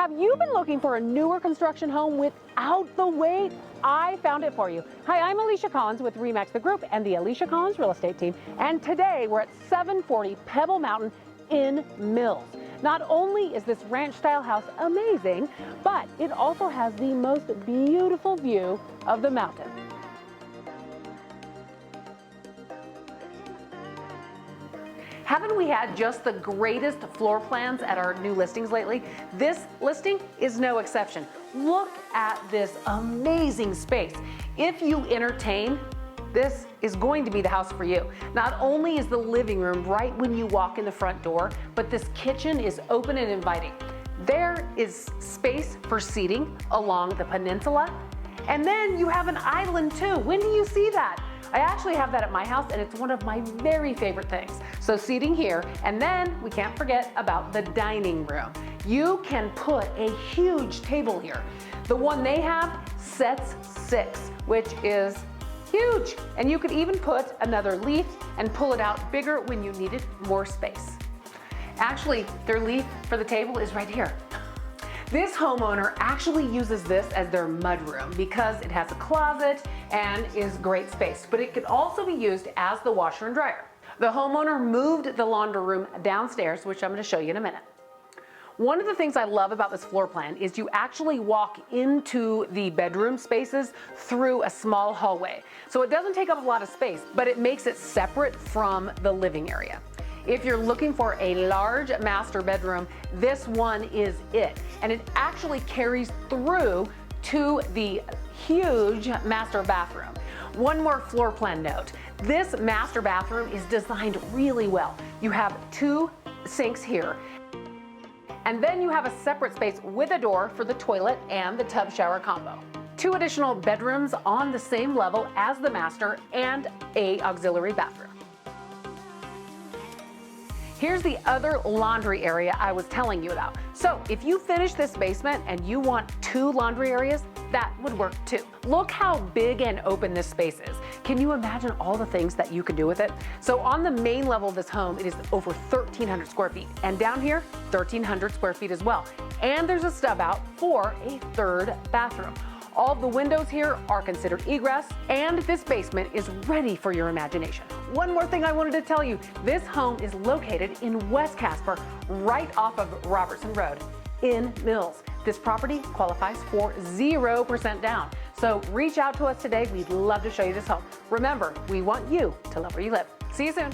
Have you been looking for a newer construction home without the wait? I found it for you. Hi, I'm Alisha Collins with RE/MAX the Group and the Alisha Collins Real Estate Team. And today we're at 740 Pebble Mountain in Mills. Not only is this ranch-style house amazing, but it also has the most beautiful view of the mountain. Haven't we had just the greatest floor plans at our new listings lately? This listing is no exception. Look at this amazing space. If you entertain, this is going to be the house for you. Not only is the living room right when you walk in the front door, but this kitchen is open and inviting. There is space for seating along the peninsula. And then you have an island too. When do you see that? I actually have that at my house and it's one of my very favorite things. So seating here, and then we can't forget about the dining room. You can put a huge table here. The one they have sets 6, which is huge. And you could even put another leaf and pull it out bigger when you needed more space. Actually, their leaf for the table is right here. This homeowner actually uses this as their mudroom because it has a closet and is great space, but it could also be used as the washer and dryer. The homeowner moved the laundry room downstairs, which I'm going to show you in a minute. One of the things I love about this floor plan is you actually walk into the bedroom spaces through a small hallway. So it doesn't take up a lot of space, but it makes it separate from the living area. If you're looking for a large master bedroom, this one is it. And it actually carries through to the huge master bathroom. One more floor plan note. This master bathroom is designed really well. You have 2 sinks here. And then you have a separate space with a door for the toilet and the tub shower combo. 2 additional bedrooms on the same level as the master and an auxiliary bathroom. Here's the other laundry area I was telling you about. So if you finish this basement and you want 2 laundry areas, that would work too. Look how big and open this space is. Can you imagine all the things that you could do with it? So on the main level of this home, it is over 1,300 square feet. And down here, 1,300 square feet as well. And there's a stub out for a 3rd bathroom. All the windows here are considered egress, and this basement is ready for your imagination. One more thing I wanted to tell you, this home is located in West Casper, right off of Robertson Road in Mills. This property qualifies for 0% down. So reach out to us today. We'd love to show you this home. Remember, we want you to love where you live. See you soon.